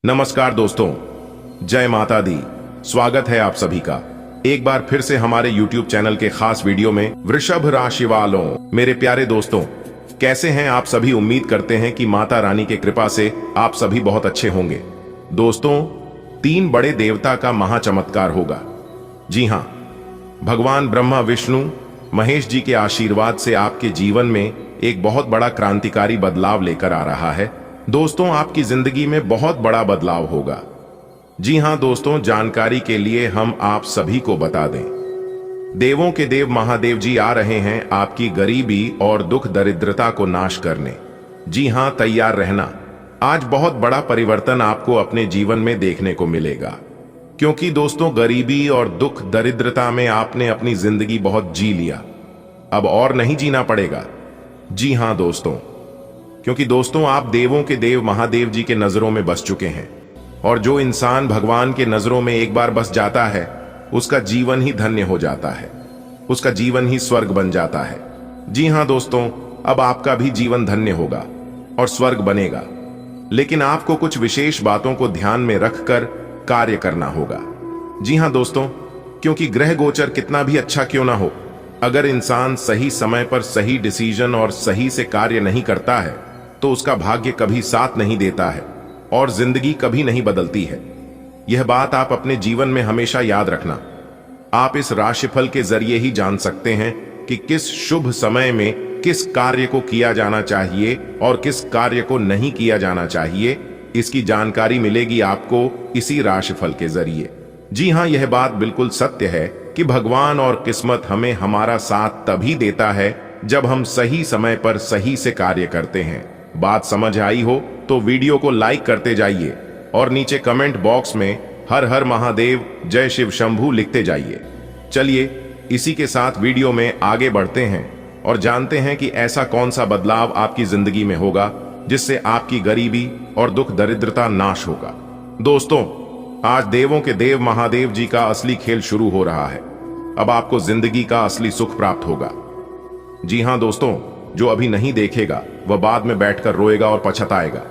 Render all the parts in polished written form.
नमस्कार दोस्तों, जय माता दी। स्वागत है आप सभी का एक बार फिर से हमारे YouTube चैनल के खास वीडियो में। वृषभ राशि वालों, मेरे प्यारे दोस्तों, कैसे हैं आप सभी। उम्मीद करते हैं कि माता रानी के कृपा से आप सभी बहुत अच्छे होंगे। दोस्तों, 3 बड़े देवता का महाचमत्कार होगा। जी हां, भगवान ब्रह्मा विष्णु महेश जी के आशीर्वाद से आपके जीवन में एक बहुत बड़ा क्रांतिकारी बदलाव लेकर आ रहा है। दोस्तों, आपकी जिंदगी में बहुत बड़ा बदलाव होगा। जी हां दोस्तों, जानकारी के लिए हम आप सभी को बता दें, देवों के देव महादेव जी आ रहे हैं आपकी गरीबी और दुख दरिद्रता को नाश करने। जी हां, तैयार रहना। आज बहुत बड़ा परिवर्तन आपको अपने जीवन में देखने को मिलेगा, क्योंकि दोस्तों गरीबी और दुख दरिद्रता में आपने अपनी जिंदगी बहुत जी लिया, अब और नहीं जीना पड़ेगा। जी हां दोस्तों, क्योंकि दोस्तों आप देवों के देव महादेव जी के नजरों में बस चुके हैं, और जो इंसान भगवान के नजरों में एक बार बस जाता है उसका जीवन ही धन्य हो जाता है, उसका जीवन ही स्वर्ग बन जाता है। जी हां दोस्तों, अब आपका भी जीवन धन्य होगा और स्वर्ग बनेगा, लेकिन आपको कुछ विशेष बातों को ध्यान में रखकर कार्य करना होगा। जी हां दोस्तों, क्योंकि ग्रह गोचर कितना भी अच्छा क्यों ना हो, अगर इंसान सही समय पर सही डिसीजन और सही से कार्य नहीं करता है तो उसका भाग्य कभी साथ नहीं देता है और जिंदगी कभी नहीं बदलती है। यह बात आप अपने जीवन में हमेशा याद रखना। आप इस राशिफल के जरिए ही जान सकते हैं कि किस शुभ समय में किस कार्य को किया जाना चाहिए और किस कार्य को नहीं किया जाना चाहिए। इसकी जानकारी मिलेगी आपको इसी राशिफल के जरिए। जी हां, यह बात बिल्कुल सत्य है कि भगवान और किस्मत हमें हमारा साथ तभी देता है जब हम सही समय पर सही से कार्य करते हैं। बात समझ आई हो तो वीडियो को लाइक करते जाइए और नीचे कमेंट बॉक्स में हर हर महादेव, जय शिव शंभू लिखते जाइए। चलिए इसी के साथ वीडियो में आगे बढ़ते हैं और जानते हैं कि ऐसा कौन सा बदलाव आपकी जिंदगी में होगा जिससे आपकी गरीबी और दुख दरिद्रता नाश होगा। दोस्तों, आज देवों के देव महादेव जी का असली खेल शुरू हो रहा है। अब आपको जिंदगी का असली सुख प्राप्त होगा। जी हां दोस्तों, जो अभी नहीं देखेगा वह बाद में बैठकर रोएगा और पछताएगा।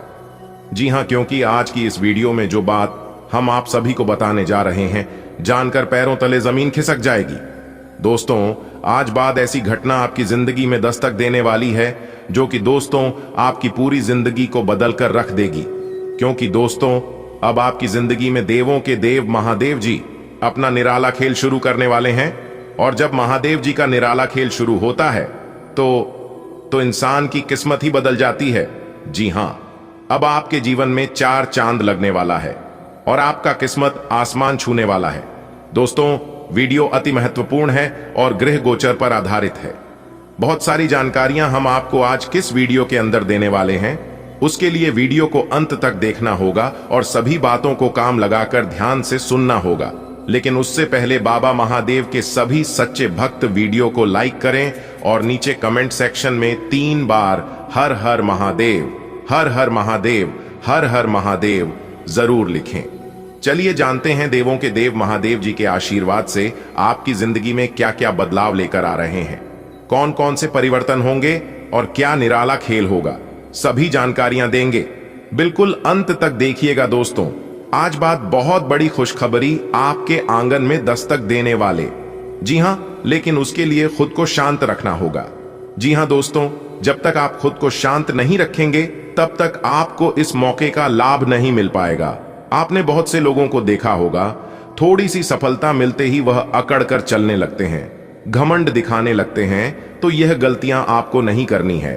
जी हां, क्योंकि आज की इस वीडियो में जो बात हम आप सभी को बताने जा रहे हैं, जानकर पैरों तले जमीन खिसक जाएगी। दोस्तों, आज बाद ऐसी घटना आपकी जिंदगी में दस्तक देने वाली है जो कि दोस्तों आपकी पूरी जिंदगी को बदल कर रख देगी। क्योंकि दोस्तों अब आपकी जिंदगी में देवों के देव महादेव जी अपना निराला खेल शुरू करने वाले हैं, और जब महादेव जी का निराला खेल शुरू होता है तो इंसान की किस्मत ही बदल जाती है। जी हां, अब आपके जीवन में 4 चांद लगने वाला है और आपका किस्मत आसमान छूने वाला है। दोस्तों, वीडियो अति महत्वपूर्ण है और ग्रह गोचर पर आधारित है। बहुत सारी जानकारियां हम आपको आज किस वीडियो के अंदर देने वाले हैं, उसके लिए वीडियो को अंत तक देखना होगा और सभी बातों को काम लगाकर ध्यान से सुनना होगा। लेकिन उससे पहले बाबा महादेव के सभी सच्चे भक्त वीडियो को लाइक करें और नीचे कमेंट सेक्शन में 3 बार हर हर महादेव, हर हर महादेव, हर हर महादेव जरूर लिखें। चलिए जानते हैं देवों के देव महादेव जी के आशीर्वाद से आपकी जिंदगी में क्या क्या बदलाव लेकर आ रहे हैं, कौन कौन से परिवर्तन होंगे और क्या निराला खेल होगा। सभी जानकारियां देंगे, बिल्कुल अंत तक देखिएगा। दोस्तों, आज बात बहुत बड़ी खुशखबरी आपके आंगन में दस्तक देने वाले। जी हां, लेकिन उसके लिए खुद को शांत रखना होगा। जी हां दोस्तों, जब तक आप खुद को शांत नहीं रखेंगे तब तक आपको इस मौके का लाभ नहीं मिल पाएगा। आपने बहुत से लोगों को देखा होगा, थोड़ी सी सफलता मिलते ही वह अकड़ कर चलने लगते हैं, घमंड दिखाने लगते हैं। तो यह गलतियां आपको नहीं करनी है,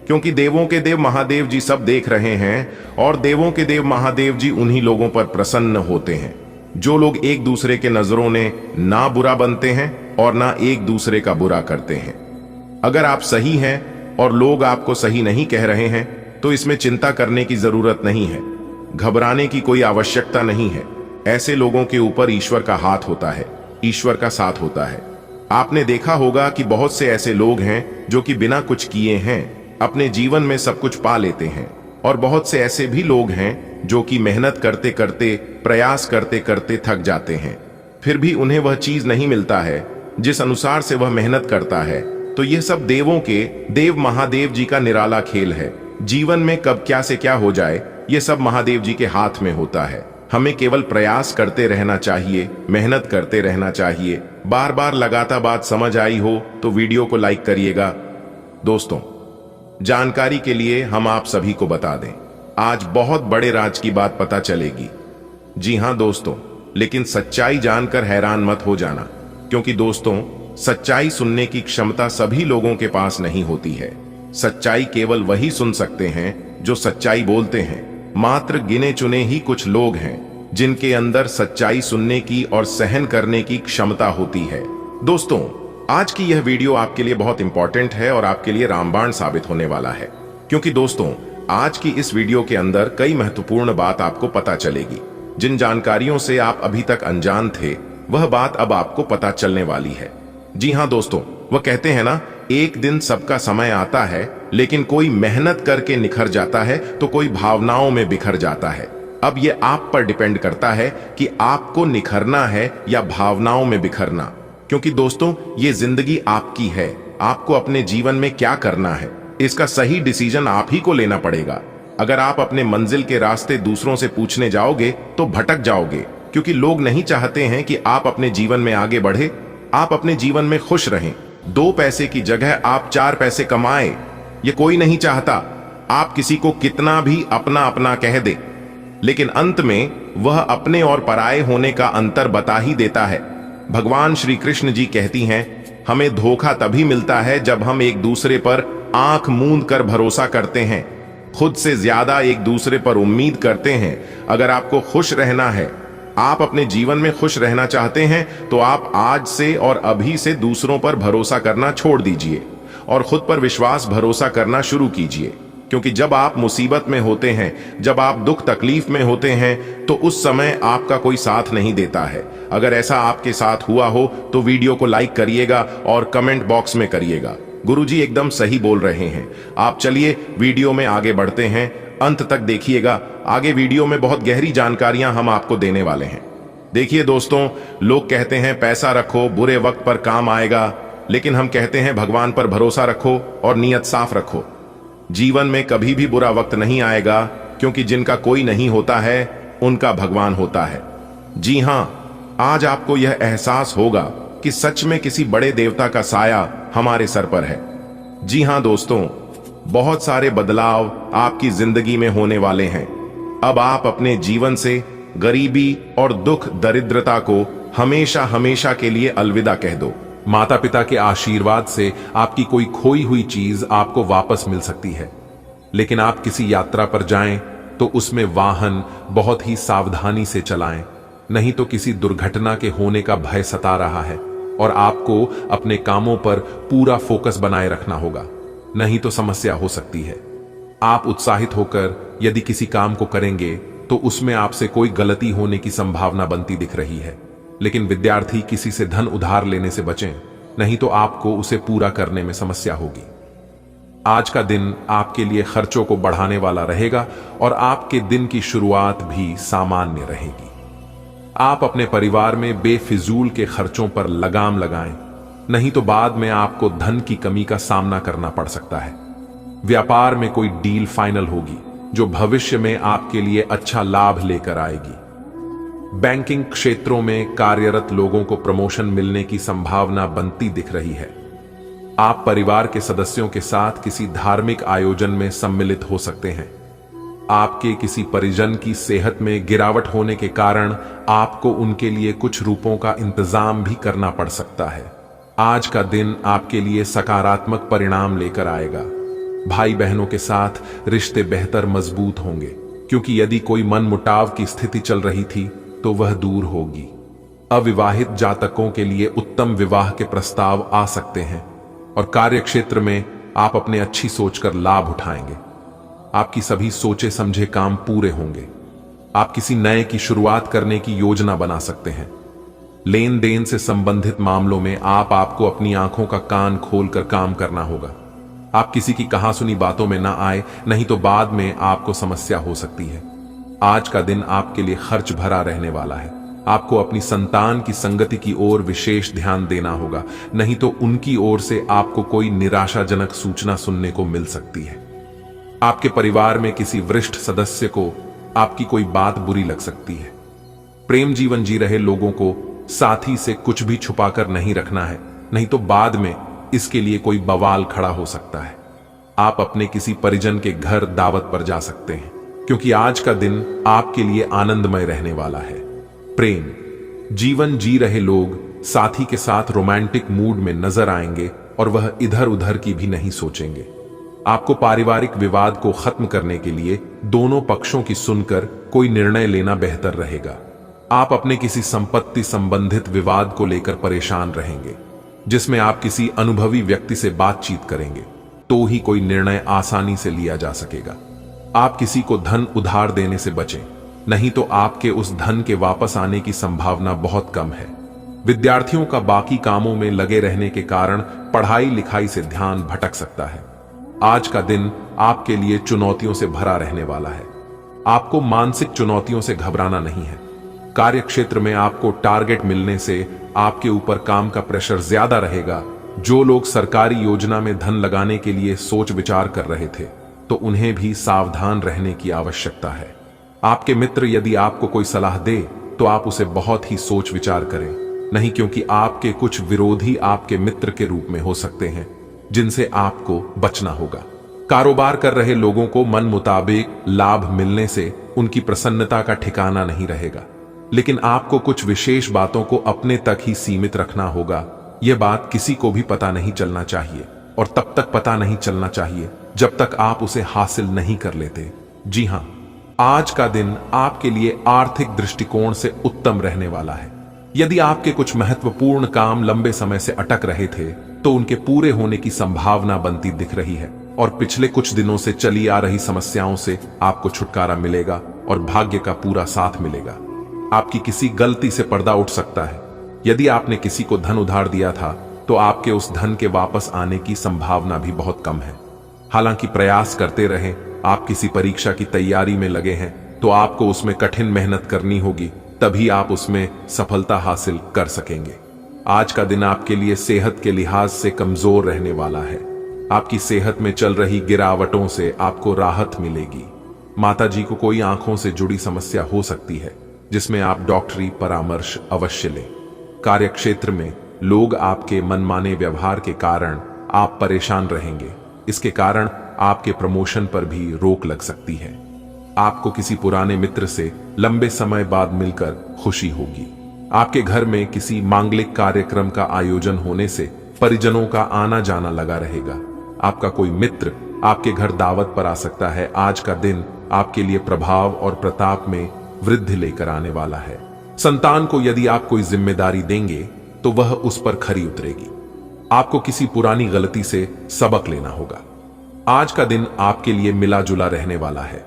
क्योंकि देवों के देव महादेव जी सब देख रहे हैं और देवों के देव महादेव जी उन्हीं लोगों पर प्रसन्न होते हैं जो लोग एक दूसरे के नजरों ने ना बुरा बनते हैं और ना एक दूसरे का बुरा करते हैं। अगर आप सही हैं और लोग आपको सही नहीं कह रहे हैं तो इसमें चिंता करने की जरूरत नहीं है, घबराने की कोई आवश्यकता नहीं है। ऐसे लोगों के ऊपर ईश्वर का हाथ होता है, ईश्वर का साथ होता है। आपने देखा होगा कि बहुत से ऐसे लोग हैं जो कि बिना कुछ किए हैं अपने जीवन में सब कुछ पा लेते हैं, और बहुत से ऐसे भी लोग हैं जो कि मेहनत करते करते, प्रयास करते करते थक जाते हैं, फिर भी उन्हें वह चीज नहीं मिलता है जिस अनुसार से वह मेहनत करता है। तो यह सब देवों के देव महादेव जी का निराला खेल है जीवन में कब क्या से क्या हो जाए ये सब महादेव जी के हाथ में होता है। हमें केवल प्रयास करते रहना चाहिए, मेहनत करते रहना चाहिए। बार बार लगातार बात समझ आई हो तो वीडियो को लाइक करिएगा। दोस्तों, जानकारी के लिए हम आप सभी को बता दें, आज बहुत बड़े राज की बात पता चलेगी। जी हां दोस्तों, लेकिन सच्चाई जानकर हैरान मत हो जाना, क्योंकि दोस्तों सच्चाई सुनने की क्षमता सभी लोगों के पास नहीं होती है। सच्चाई केवल वही सुन सकते हैं जो सच्चाई बोलते हैं। मात्र गिने चुने ही कुछ लोग हैं जिनके अंदर सच्चाई सुनने की और सहन करने की क्षमता होती है। दोस्तों, आज की यह वीडियो आपके लिए बहुत इंपॉर्टेंट है और आपके लिए रामबाण साबित होने वाला है, क्योंकि दोस्तों आज की इस वीडियो के अंदर कई महत्वपूर्ण बात आपको पता चलेगी। जिन जानकारियों से आप अभी तक अनजान थे, वह बात अब आपको पता चलने वाली है। जी हां दोस्तों, वह कहते हैं ना, एक दिन सबका समय आता है, लेकिन कोई मेहनत करके निखर जाता है तो कोई भावनाओं में बिखर जाता है। अब यह आप पर डिपेंड करता है कि आपको निखरना है या भावनाओं में बिखरना, क्योंकि दोस्तों ये जिंदगी आपकी है। आपको अपने जीवन में क्या करना है, इसका सही डिसीजन आप ही को लेना पड़ेगा। अगर आप अपने मंजिल के रास्ते दूसरों से पूछने जाओगे तो भटक जाओगे, क्योंकि लोग नहीं चाहते हैं कि आप अपने जीवन में आगे बढ़े, आप अपने जीवन में खुश रहें। 2 पैसे की जगह आप 4 पैसे कमाएं, ये कोई नहीं चाहता। आप किसी को कितना भी अपना अपना कह दे, लेकिन अंत में वह अपने और पराये होने का अंतर बता ही देता है। भगवान श्री कृष्ण जी कहती हैं, हमें धोखा तभी मिलता है जब हम एक दूसरे पर आंख मूंद कर भरोसा करते हैं, खुद से ज्यादा एक दूसरे पर उम्मीद करते हैं। अगर आपको खुश रहना है, आप अपने जीवन में खुश रहना चाहते हैं, तो आप आज से और अभी से दूसरों पर भरोसा करना छोड़ दीजिए और खुद पर विश्वास भरोसा करना शुरू कीजिए। क्योंकि जब आप मुसीबत में होते हैं, जब आप दुख तकलीफ में होते हैं, तो उस समय आपका कोई साथ नहीं देता है। अगर ऐसा आपके साथ हुआ हो तो वीडियो को लाइक करिएगा और कमेंट बॉक्स में करिएगा, गुरुजी एकदम सही बोल रहे हैं। आप चलिए वीडियो में आगे बढ़ते हैं, अंत तक देखिएगा। आगे वीडियो में बहुत गहरी जानकारियां हम आपको देने वाले हैं। देखिए दोस्तों, लोग कहते हैं पैसा रखो, बुरे वक्त पर काम आएगा, लेकिन हम कहते हैं भगवान पर भरोसा रखो और नीयत साफ रखो। जीवन में कभी भी बुरा वक्त नहीं आएगा, क्योंकि जिनका कोई नहीं होता है उनका भगवान होता है। जी हां, आज आपको यह एहसास होगा कि सच में किसी बड़े देवता का साया हमारे सर पर है। जी हां दोस्तों, बहुत सारे बदलाव आपकी जिंदगी में होने वाले हैं। अब आप अपने जीवन से गरीबी और दुख दरिद्रता को हमेशा हमेशा के लिए अलविदा कह दो। माता पिता के आशीर्वाद से आपकी कोई खोई हुई चीज आपको वापस मिल सकती है, लेकिन आप किसी यात्रा पर जाएं तो उसमें वाहन बहुत ही सावधानी से चलाएं, नहीं तो किसी दुर्घटना के होने का भय सता रहा है और आपको अपने कामों पर पूरा फोकस बनाए रखना होगा, नहीं तो समस्या हो सकती है। आप उत्साहित होकर यदि किसी काम को करेंगे तो उसमें आपसे कोई गलती होने की संभावना बनती दिख रही है, लेकिन विद्यार्थी किसी से धन उधार लेने से बचें, नहीं तो आपको उसे पूरा करने में समस्या होगी। आज का दिन आपके लिए खर्चों को बढ़ाने वाला रहेगा और आपके दिन की शुरुआत भी सामान्य रहेगी। आप अपने परिवार में बेफिजूल के खर्चों पर लगाम लगाएं, नहीं तो बाद में आपको धन की कमी का सामना करना पड़ सकता है। व्यापार में कोई डील फाइनल होगी जो भविष्य में आपके लिए अच्छा लाभ लेकर आएगी। बैंकिंग क्षेत्रों में कार्यरत लोगों को प्रमोशन मिलने की संभावना बनती दिख रही है। आप परिवार के सदस्यों के साथ किसी धार्मिक आयोजन में सम्मिलित हो सकते हैं। आपके किसी परिजन की सेहत में गिरावट होने के कारण आपको उनके लिए कुछ रुपयों का इंतजाम भी करना पड़ सकता है। आज का दिन आपके लिए सकारात्मक परिणाम लेकर आएगा। भाई बहनों के साथ रिश्ते बेहतर मजबूत होंगे, क्योंकि यदि कोई मनमुटाव की स्थिति चल रही थी तो वह दूर होगी। अविवाहित जातकों के लिए उत्तम विवाह के प्रस्ताव आ सकते हैं और कार्यक्षेत्र में आप अपने अच्छी सोच कर लाभ उठाएंगे। आपकी सभी सोचे समझे काम पूरे होंगे। आप किसी नए की शुरुआत करने की योजना बना सकते हैं। लेन देन से संबंधित मामलों में आपको अपनी आंखों का कान खोलकर काम करना होगा। आप किसी की कहासुनी बातों में ना आए, नहीं तो बाद में आपको समस्या हो सकती है। आज का दिन आपके लिए खर्च भरा रहने वाला है। आपको अपनी संतान की संगति की ओर विशेष ध्यान देना होगा, नहीं तो उनकी ओर से आपको कोई निराशाजनक सूचना सुनने को मिल सकती है। आपके परिवार में किसी वरिष्ठ सदस्य को आपकी कोई बात बुरी लग सकती है। प्रेम जीवन जी रहे लोगों को साथी से कुछ भी छुपाकर नहीं रखना है, नहीं तो बाद में इसके लिए कोई बवाल खड़ा हो सकता है। आप अपने किसी परिजन के घर दावत पर जा सकते हैं, क्योंकि आज का दिन आपके लिए आनंदमय रहने वाला है। प्रेम जीवन जी रहे लोग साथी के साथ रोमांटिक मूड में नजर आएंगे और वह इधर उधर की भी नहीं सोचेंगे। आपको पारिवारिक विवाद को खत्म करने के लिए दोनों पक्षों की सुनकर कोई निर्णय लेना बेहतर रहेगा। आप अपने किसी संपत्ति संबंधित विवाद को लेकर परेशान रहेंगे, जिसमें आप किसी अनुभवी व्यक्ति से बातचीत करेंगे तो ही कोई निर्णय आसानी से लिया जा सकेगा। आप किसी को धन उधार देने से बचें, नहीं तो आपके उस धन के वापस आने की संभावना बहुत कम है। विद्यार्थियों का बाकी कामों में लगे रहने के कारण पढ़ाई लिखाई से ध्यान भटक सकता है। आज का दिन आपके लिए चुनौतियों से भरा रहने वाला है। आपको मानसिक चुनौतियों से घबराना नहीं है। कार्य क्षेत्र में आपको टारगेट मिलने से आपके ऊपर काम का प्रेशर ज्यादा रहेगा। जो लोग सरकारी योजना में धन लगाने के लिए सोच विचार कर रहे थे, तो उन्हें भी सावधान रहने की आवश्यकता है। आपके मित्र यदि आपको कोई सलाह दे तो आप उसे बहुत ही सोच विचार करें, नहीं क्योंकि आपके कुछ विरोधी आपके मित्र के रूप में हो सकते हैं जिनसे आपको बचना होगा। कारोबार कर रहे लोगों को मन मुताबिक लाभ मिलने से उनकी प्रसन्नता का ठिकाना नहीं रहेगा, लेकिन आपको कुछ विशेष बातों को अपने तक ही सीमित रखना होगा। यह बात किसी को भी पता नहीं चलना चाहिए, और तब तक पता नहीं चलना चाहिए जब तक आप उसे हासिल नहीं कर लेते। जी हां, आज का दिन आपके लिए आर्थिक दृष्टिकोण से उत्तम रहने वाला है। यदि आपके कुछ महत्वपूर्ण काम लंबे समय से अटक रहे थे, तो उनके पूरे होने की संभावना बनती दिख रही है, और पिछले कुछ दिनों से चली आ रही समस्याओं से आपको छुटकारा मिलेगा और भाग्य का पूरा साथ मिलेगा। आपकी किसी गलती से पर्दा उठ सकता है। यदि आपने किसी को धन उधार दिया था, तो आपके उस धन के वापस आने की संभावना भी बहुत कम है। हालांकि प्रयास करते रहें। आप किसी परीक्षा की तैयारी में लगे हैं, तो आपको उसमें कठिन मेहनत करनी होगी, तभी आप उसमें सफलता हासिल कर सकेंगे। आज का दिन आपके लिए सेहत के लिहाज से कमजोर रहने वाला है। आपकी सेहत में चल रही गिरावटों से आपको राहत मिलेगी। माता जी को कोई आंखों से जुड़ी समस्या हो सकती है, जिसमें आप डॉक्टरी परामर्श अवश्य लें। कार्य क्षेत्र में लोग आपके मनमाने व्यवहार के कारण आप परेशान रहेंगे। इसके कारण आपके प्रमोशन पर भी रोक लग सकती है। आपको किसी पुराने मित्र से लंबे समय बाद मिलकर खुशी होगी। आपके घर में किसी मांगलिक कार्यक्रम का आयोजन होने से परिजनों का आना जाना लगा रहेगा। आपका कोई मित्र आपके घर दावत पर आ सकता है। आज का दिन आपके लिए प्रभाव और प्रताप में वृद्धि लेकर आने वाला है। संतान को यदि आप कोई जिम्मेदारी देंगे तो वह उस पर खरी उतरेगी। आपको किसी पुरानी गलती से सबक लेना होगा। आज का दिन आपके लिए मिला जुला रहने वाला है।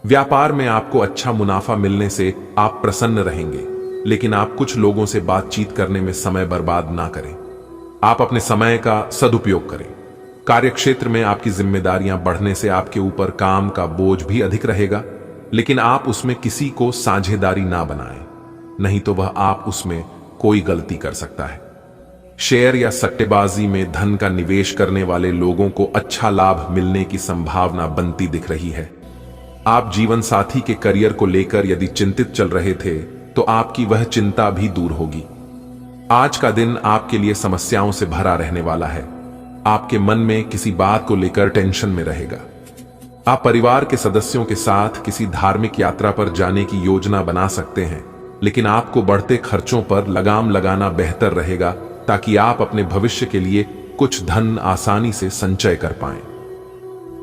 व्यापार में आपको अच्छा मुनाफा मिलने से आप प्रसन्न रहेंगे, लेकिन आप कुछ लोगों से बातचीत करने में समय बर्बाद ना करें। आप अपने समय का सदुपयोग करें। कार्यक्षेत्र में आपकी जिम्मेदारियां बढ़ने से आपके ऊपर काम का बोझ भी अधिक रहेगा, लेकिन आप उसमें किसी को साझेदारी ना बनाएं, नहीं तो वह आप उसमें कोई गलती कर सकता है। शेयर या सट्टेबाजी में धन का निवेश करने वाले लोगों को अच्छा लाभ मिलने की संभावना बनती दिख रही है। आप जीवन साथी के करियर को लेकर यदि चिंतित चल रहे थे, तो आपकी वह चिंता भी दूर होगी। आज का दिन आपके लिए समस्याओं से भरा रहने वाला है। आपके मन में किसी बात को लेकर टेंशन में रहेगा। आप परिवार के सदस्यों के साथ किसी धार्मिक यात्रा पर जाने की योजना बना सकते हैं, लेकिन आपको बढ़ते खर्चों पर लगाम लगाना बेहतर रहेगा, ताकि आप अपने भविष्य के लिए कुछ धन आसानी से संचय कर पाएं।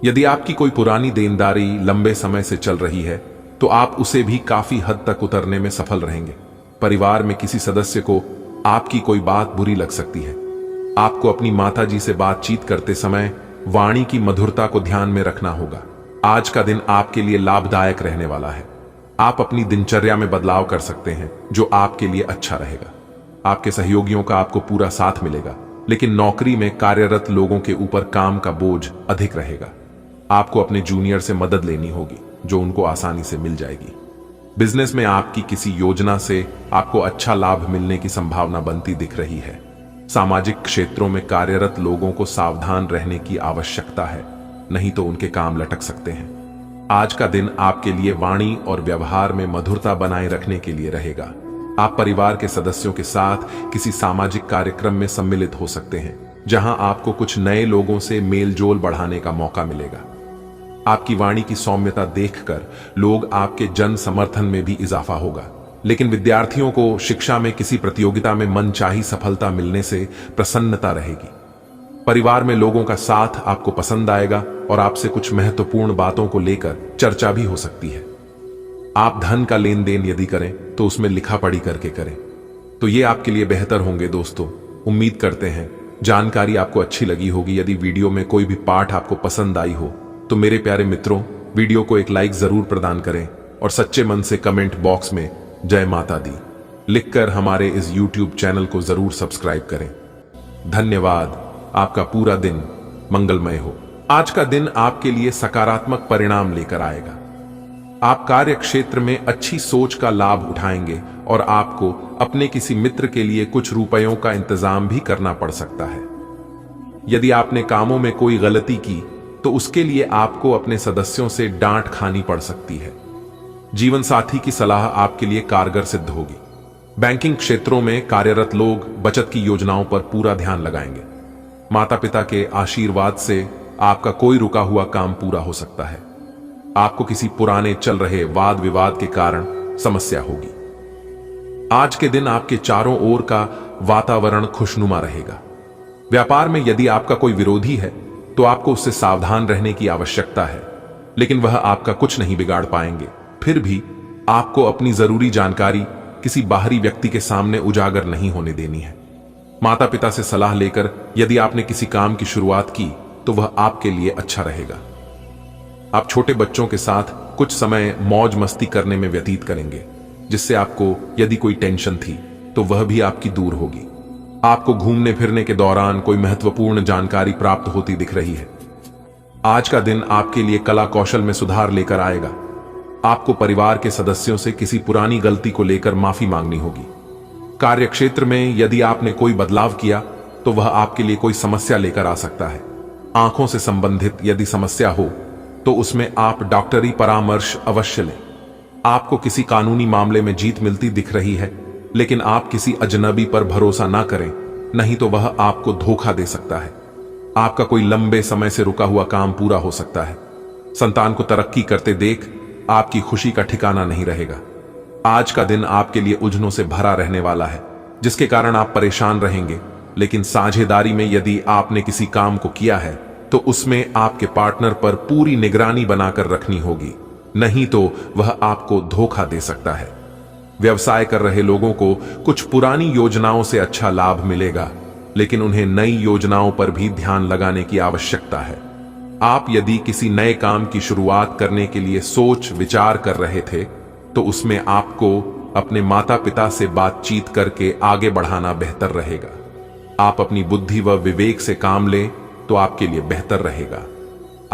यदि आपकी कोई पुरानी देनदारी लंबे समय से चल रही है, तो आप उसे भी काफी हद तक उतरने में सफल रहेंगे। परिवार में किसी सदस्य को आपकी कोई बात बुरी लग सकती है। आपको अपनी माता जी से बातचीत करते समय वाणी की मधुरता को ध्यान में रखना होगा। आज का दिन आपके लिए लाभदायक रहने वाला है। आप अपनी दिनचर्या में बदलाव कर सकते हैं, जो आपके लिए अच्छा रहेगा। आपके सहयोगियों का आपको पूरा साथ मिलेगा, लेकिन नौकरी में कार्यरत लोगों के ऊपर काम का बोझ अधिक रहेगा। आपको अपने जूनियर से मदद लेनी होगी, जो उनको आसानी से मिल जाएगी। बिजनेस में आपकी किसी योजना से आपको अच्छा लाभ मिलने की संभावना बनती दिख रही है। सामाजिक क्षेत्रों में कार्यरत लोगों को सावधान रहने की आवश्यकता है, नहीं तो उनके काम लटक सकते हैं। आज का दिन आपके लिए वाणी और व्यवहार में मधुरता बनाए रखने के लिए रहेगा। आप परिवार के सदस्यों के साथ किसी सामाजिक कार्यक्रम में सम्मिलित हो सकते हैं, जहां आपको कुछ नए लोगों से मेलजोल बढ़ाने का मौका मिलेगा। आपकी वाणी की सौम्यता देखकर लोग आपके जन समर्थन में भी इजाफा होगा। लेकिन विद्यार्थियों को शिक्षा में किसी प्रतियोगिता में मनचाही सफलता मिलने से प्रसन्नता रहेगी। परिवार में लोगों का साथ आपको पसंद आएगा और आपसे कुछ महत्वपूर्ण बातों को लेकर चर्चा भी हो सकती है। आप धन का लेन देन यदि करें तो उसमें लिखा पढ़ी करके करें, तो ये आपके लिए बेहतर होंगे। दोस्तों, उम्मीद करते हैं जानकारी आपको अच्छी लगी होगी। यदि वीडियो में कोई भी पार्ट आपको पसंद आई हो तो मेरे प्यारे मित्रों, वीडियो को एक लाइक जरूर प्रदान करें और सच्चे मन से कमेंट बॉक्स में जय माता दी लिखकर हमारे इस YouTube चैनल को जरूर सब्सक्राइब करें। धन्यवाद। आपका पूरा दिन मंगलमय हो। आज का दिन आपके लिए सकारात्मक परिणाम लेकर आएगा। आप कार्य क्षेत्र में अच्छी सोच का लाभ उठाएंगे और आपको अपने किसी मित्र के लिए कुछ रुपयों का इंतजाम भी करना पड़ सकता है। यदि आपने कामों में कोई गलती की तो उसके लिए आपको अपने सदस्यों से डांट खानी पड़ सकती है। जीवन साथी की सलाह आपके लिए कारगर सिद्ध होगी। बैंकिंग क्षेत्रों में कार्यरत लोग बचत की योजनाओं पर पूरा ध्यान लगाएंगे। माता पिता के आशीर्वाद से आपका कोई रुका हुआ काम पूरा हो सकता है। आपको किसी पुराने चल रहे वाद विवाद के कारण समस्या होगी। आज के दिन आपके चारों ओर का वातावरण खुशनुमा रहेगा। व्यापार में यदि आपका कोई विरोधी है तो आपको उससे सावधान रहने की आवश्यकता है, लेकिन वह आपका कुछ नहीं बिगाड़ पाएंगे। फिर भी आपको अपनी जरूरी जानकारी किसी बाहरी व्यक्ति के सामने उजागर नहीं होने देनी है। माता पिता से सलाह लेकर यदि आपने किसी काम की शुरुआत की तो वह आपके लिए अच्छा रहेगा। आप छोटे बच्चों के साथ कुछ समय मौज मस्ती करने में व्यतीत करेंगे, जिससे आपको यदि कोई टेंशन थी तो वह भी आपकी दूर होगी। आपको घूमने फिरने के दौरान कोई महत्वपूर्ण जानकारी प्राप्त होती दिख रही है। आज का दिन आपके लिए कला कौशल में सुधार लेकर आएगा। आपको परिवार के सदस्यों से किसी पुरानी गलती को लेकर माफी मांगनी होगी। कार्य क्षेत्र में यदि आपने कोई बदलाव किया तो वह आपके लिए कोई समस्या लेकर आ सकता है। आंखों से संबंधित यदि समस्या हो तो उसमें आप डॉक्टरी परामर्श अवश्य लें। आपको किसी कानूनी मामले में जीत मिलती दिख रही है, लेकिन आप किसी अजनबी पर भरोसा ना करें, नहीं तो वह आपको धोखा दे सकता है। आपका कोई लंबे समय से रुका हुआ काम पूरा हो सकता है। संतान को तरक्की करते देख आपकी खुशी का ठिकाना नहीं रहेगा। आज का दिन आपके लिए उलझनों से भरा रहने वाला है, जिसके कारण आप परेशान रहेंगे। लेकिन साझेदारी में यदि आपने किसी काम को किया है तो उसमें आपके पार्टनर पर पूरी निगरानी बनाकर रखनी होगी, नहीं तो वह आपको धोखा दे सकता है। व्यवसाय कर रहे लोगों को कुछ पुरानी योजनाओं से अच्छा लाभ मिलेगा, लेकिन उन्हें नई योजनाओं पर भी ध्यान लगाने की आवश्यकता है। आप यदि किसी नए काम की शुरुआत करने के लिए सोच विचार कर रहे थे तो उसमें आपको अपने माता पिता से बातचीत करके आगे बढ़ाना बेहतर रहेगा। आप अपनी बुद्धि व विवेक से काम लें तो आपके लिए बेहतर रहेगा।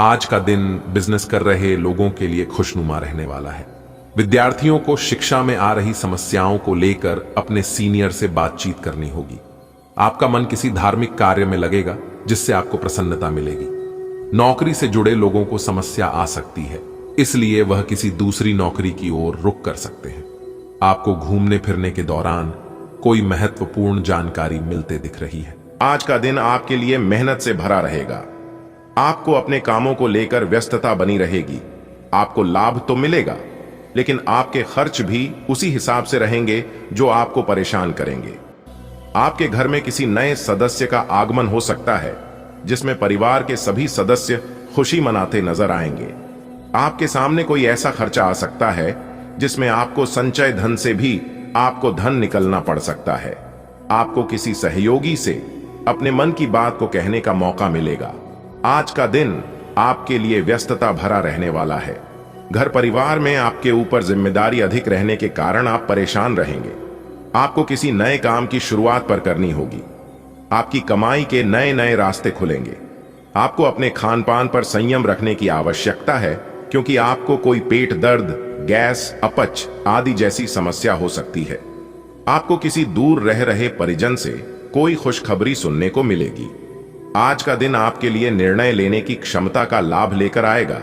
आज का दिन बिजनेस कर रहे लोगों के लिए खुशनुमा रहने वाला है। विद्यार्थियों को शिक्षा में आ रही समस्याओं को लेकर अपने सीनियर से बातचीत करनी होगी। आपका मन किसी धार्मिक कार्य में लगेगा जिससे आपको प्रसन्नता मिलेगी। नौकरी से जुड़े लोगों को समस्या आ सकती है, इसलिए वह किसी दूसरी नौकरी की ओर रुख कर सकते हैं। आपको घूमने फिरने के दौरान कोई महत्वपूर्ण जानकारी मिलते दिख रही है। आज का दिन आपके लिए मेहनत से भरा रहेगा। आपको अपने कामों को लेकर व्यस्तता बनी रहेगी। आपको लाभ तो मिलेगा, लेकिन आपके खर्च भी उसी हिसाब से रहेंगे जो आपको परेशान करेंगे। आपके घर में किसी नए सदस्य का आगमन हो सकता है, जिसमें परिवार के सभी सदस्य खुशी मनाते नजर आएंगे। आपके सामने कोई ऐसा खर्चा आ सकता है जिसमें आपको संचय धन से भी आपको धन निकलना पड़ सकता है। आपको किसी सहयोगी से अपने मन की बात को कहने का मौका मिलेगा। आज का दिन आपके लिए व्यस्तता भरा रहने वाला है। घर परिवार में आपके ऊपर जिम्मेदारी अधिक रहने के कारण आप परेशान रहेंगे। आपको किसी नए काम की शुरुआत पर करनी होगी। आपकी कमाई के नए नए रास्ते खुलेंगे। आपको अपने खान पान पर संयम रखने की आवश्यकता है, क्योंकि आपको कोई पेट दर्द, गैस, अपच आदि जैसी समस्या हो सकती है। आपको किसी दूर रह रहे परिजन से कोई खुशखबरी सुनने को मिलेगी। आज का दिन आपके लिए निर्णय लेने की क्षमता का लाभ लेकर आएगा।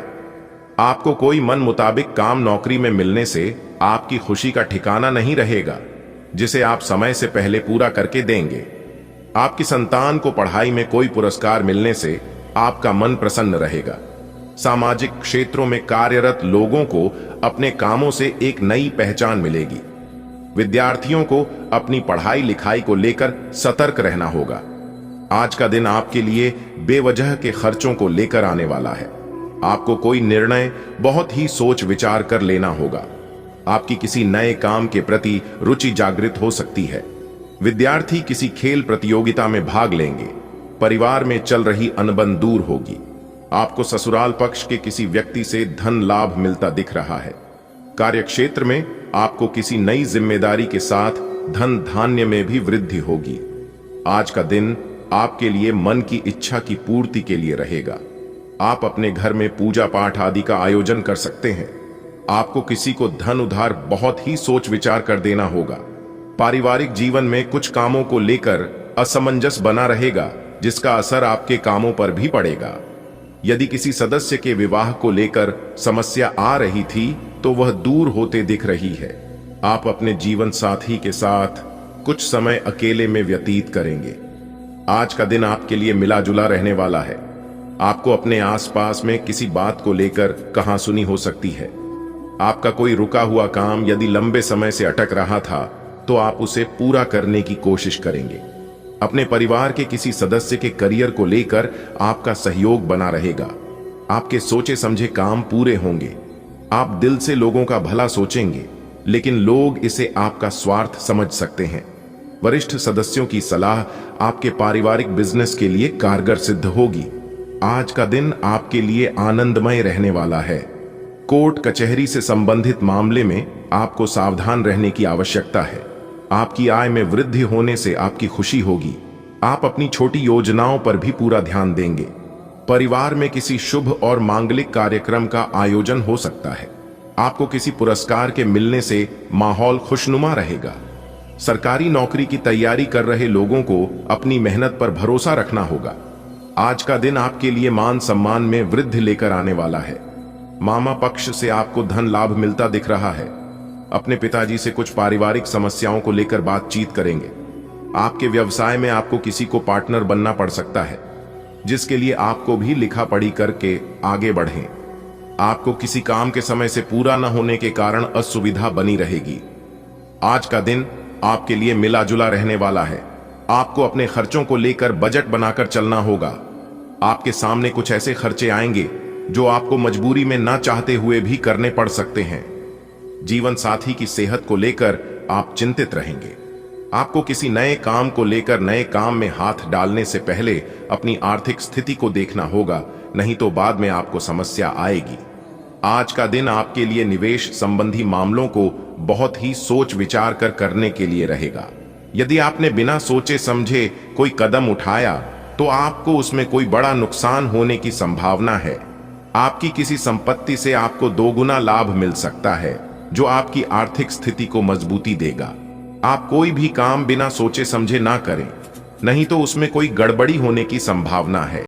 आपको कोई मन मुताबिक काम नौकरी में मिलने से आपकी खुशी का ठिकाना नहीं रहेगा, जिसे आप समय से पहले पूरा करके देंगे। आपकी संतान को पढ़ाई में कोई पुरस्कार मिलने से आपका मन प्रसन्न रहेगा। सामाजिक क्षेत्रों में कार्यरत लोगों को अपने कामों से एक नई पहचान मिलेगी। विद्यार्थियों को अपनी पढ़ाई लिखाई को लेकर सतर्क रहना होगा। आज का दिन आपके लिए बेवजह के खर्चों को लेकर आने वाला है। आपको कोई निर्णय बहुत ही सोच विचार कर लेना होगा। आपकी किसी नए काम के प्रति रुचि जागृत हो सकती है। विद्यार्थी किसी खेल प्रतियोगिता में भाग लेंगे। परिवार में चल रही अनबन दूर होगी। आपको ससुराल पक्ष के किसी व्यक्ति से धन लाभ मिलता दिख रहा है। कार्यक्षेत्र में आपको किसी नई जिम्मेदारी के साथ धन धान्य में भी वृद्धि होगी। आज का दिन आपके लिए मन की इच्छा की पूर्ति के लिए रहेगा। आप अपने घर में पूजा पाठ आदि का आयोजन कर सकते हैं। आपको किसी को धन उधार बहुत ही सोच विचार कर देना होगा। पारिवारिक जीवन में कुछ कामों को लेकर असमंजस बना रहेगा, जिसका असर आपके कामों पर भी पड़ेगा। यदि किसी सदस्य के विवाह को लेकर समस्या आ रही थी तो वह दूर होते दिख रही है। आप अपने जीवन साथी के साथ कुछ समय अकेले में व्यतीत करेंगे। आज का दिन आपके लिए मिला जुला रहने वाला है। आपको अपने आसपास में किसी बात को लेकर कहासुनी हो सकती है। आपका कोई रुका हुआ काम यदि लंबे समय से अटक रहा था तो आप उसे पूरा करने की कोशिश करेंगे। अपने परिवार के किसी सदस्य के करियर को लेकर आपका सहयोग बना रहेगा। आपके सोचे समझे काम पूरे होंगे। आप दिल से लोगों का भला सोचेंगे, लेकिन लोग इसे आपका स्वार्थ समझ सकते हैं। वरिष्ठ सदस्यों की सलाह आपके पारिवारिक बिजनेस के लिए कारगर सिद्ध होगी। आज का दिन आपके लिए आनंदमय रहने वाला है। कोर्ट कचहरी से संबंधित मामले में आपको सावधान रहने की आवश्यकता है। आपकी आय में वृद्धि होने से आपकी खुशी होगी। आप अपनी छोटी योजनाओं पर भी पूरा ध्यान देंगे। परिवार में किसी शुभ और मांगलिक कार्यक्रम का आयोजन हो सकता है। आपको किसी पुरस्कार के मिलने से माहौल खुशनुमा रहेगा। सरकारी नौकरी की तैयारी कर रहे लोगों को अपनी मेहनत पर भरोसा रखना होगा। आज का दिन आपके लिए मान सम्मान में वृद्धि लेकर आने वाला है। मामा पक्ष से आपको धन लाभ मिलता दिख रहा है। अपने पिताजी से कुछ पारिवारिक समस्याओं को लेकर बातचीत करेंगे। आपके व्यवसाय में आपको किसी को पार्टनर बनना पड़ सकता है, जिसके लिए आपको भी लिखा पढ़ी करके आगे बढ़ें। आपको किसी काम के समय से पूरा न होने के कारण असुविधा बनी रहेगी। आज का दिन आपके लिए मिला जुला रहने वाला है। आपको अपने खर्चों को लेकर बजट बनाकर चलना होगा। आपके सामने कुछ ऐसे खर्चे आएंगे जो आपको मजबूरी में ना चाहते हुए भी करने पड़ सकते हैं। जीवन साथी की सेहत को लेकर आप चिंतित रहेंगे। आपको किसी नए काम को लेकर नए काम में हाथ डालने से पहले अपनी आर्थिक स्थिति को देखना होगा, नहीं तो बाद में आपको समस्या आएगी। आज का दिन आपके लिए निवेश संबंधी मामलों को बहुत ही सोच विचार कर करने के लिए रहेगा। यदि आपने बिना सोचे समझे कोई कदम उठाया तो आपको उसमें कोई बड़ा नुकसान होने की संभावना है। आपकी किसी संपत्ति से आपको दोगुना लाभ मिल सकता है, जो आपकी आर्थिक स्थिति को मजबूती देगा। आप कोई भी काम बिना सोचे समझे ना करें, नहीं तो उसमें कोई गड़बड़ी होने की संभावना है।